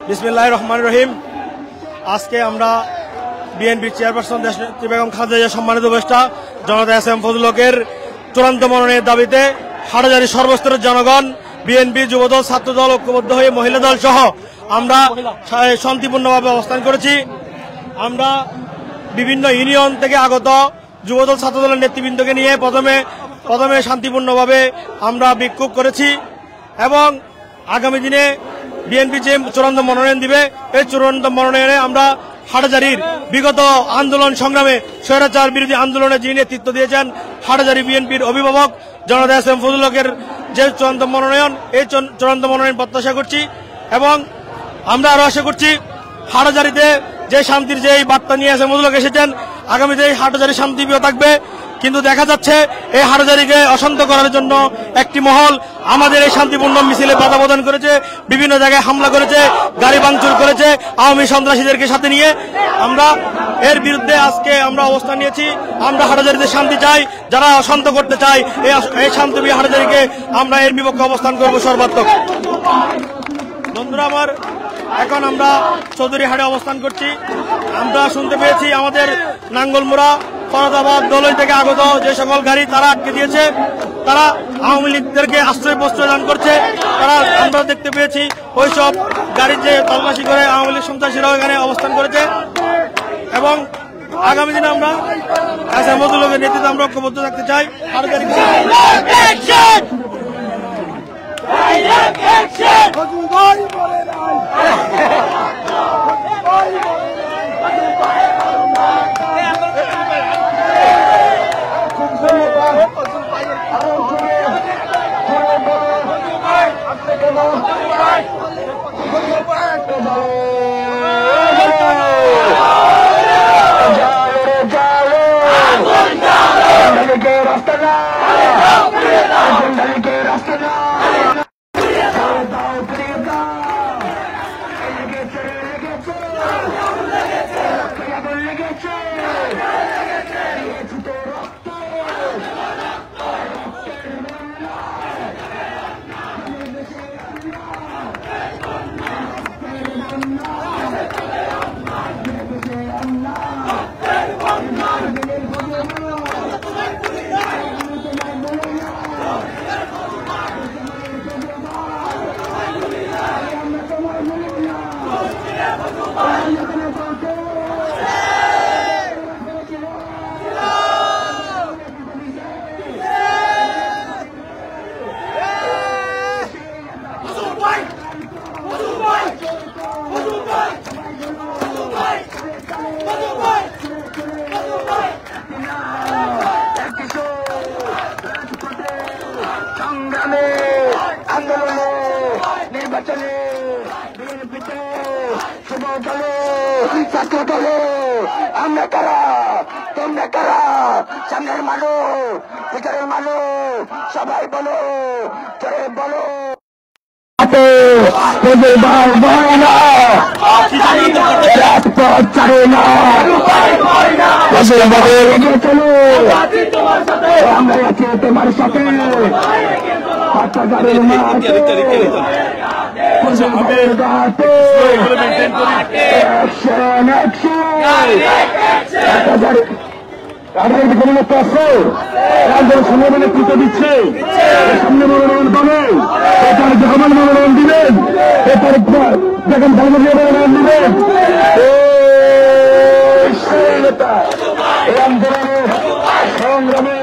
বিসমিল্লাহির রহমানির রহিম। আজকে আমরা বিএনপি চেয়ারপারসন দেশনেত্রী বেগম খালেদা জিয়ার সম্মানিত উপদেষ্টা জনতা এস.এম. ফজলুল হকের চূড়ান্ত মনোনয়নের দাবিতে হাটহাজারী সর্বস্তরের জনগণ, বিএনপি, যুবদল, ছাত্রদল ঐক্যবদ্ধ হয়ে মহিলা দল সহ আমরা শান্তিপূর্ণভাবে অবস্থান করেছি। আমরা বিভিন্ন ইউনিয়ন থেকে আগত যুবদল, ছাত্রদলের নেতৃবৃন্দকে নিয়ে প্রথমে শান্তিপূর্ণভাবে আমরা বিক্ষোভ করেছি এবং আগামী দিনে বিএনপি যে চূড়ান্ত মনোনয়ন দিবে এই চূড়ান্ত মনোনয়নে আমরা হাটহাজারীর বিগত আন্দোলন সংগ্রামে স্বৈরাচার বিরোধী আন্দোলনে যিনি নেতৃত্ব দিয়েছেন হাটহাজারী বিএনপির অভিভাবক জনতা এস.এম. ফজলুল হকের যে চূড়ান্ত মনোনয়ন, এই চূড়ান্ত মনোনয়ন প্রত্যাশা করছি এবং আমরা আরো আশা করছি হাটহাজারীতে যে শান্তির যে বার্তা নিয়ে এস.এম. ফজলুল হক এসেছেন, আগামীতে এই হাটহাজারী শান্তিপ্রিয় থাকবে। কিন্তু দেখা যাচ্ছে এই হাটহাজারীকে অশান্ত করার জন্য একটি মহল আমাদের এই শান্তিপূর্ণ মিছিলে বাধা প্রদান করেছে, বিভিন্ন জায়গায় হামলা করেছে, গাড়ি ভাঙচুর করেছে আওয়ামী সন্ত্রাসীদেরকে সাথে নিয়ে। আমরা এর বিরুদ্ধে আজকে আমরা অবস্থান নিয়েছি। আমরা হাটহাজারীতে শান্তি চাই, যারা অশান্ত করতে চাই এই শান্তিপ্রিয় হাটহাজারীকে আমরা এর বিপক্ষে অবস্থান করব সর্বাত্মক। বন্ধুরা আমার, এখন আমরা চৌধুরীহাটে অবস্থান করছি। আমরা শুনতে পেয়েছি আমাদের নাঙ্গলমোড়া, ফরাদাবাদ, দলই থেকে আগত যে সকল গাড়ি তারা আটকে দিয়েছে, তারা আওয়ামী লীগদেরকে আশ্রয় প্রশ্রয় দান করছে। আমরা দেখতে পেয়েছি ওইসব গাড়ির যে তল্লাশি করে আওয়ামী লীগ সন্ত্রাসীরাও এখানে অবস্থান করেছে এবং আগামী দিনে আমরা এস.এম. ফজলুল হকের নেতৃত্বে আমরা ঐক্যবদ্ধ থাকতে চাই। নির্বাচনে বিএনপিতে শুভ দলে ছাত্র দলে আমরা কারা, তোমরা কারা, সামনের মানুষ, ভিতরের মানুষ, সবাই বলো, চলে বলো। রাজপথ ছাড়ে না, চলো আমরা আছি তোমার সাথে। সামনে নেতৃত্ব দিচ্ছে, সামনে মনোনয়ন পাবে, এরপরে জাহামান মনোনয়ন দিবেন, এরপরে দেখেন ধর্মীয় মনোনয়ন দিবেন। এই আন্দোলনে সংগ্রামে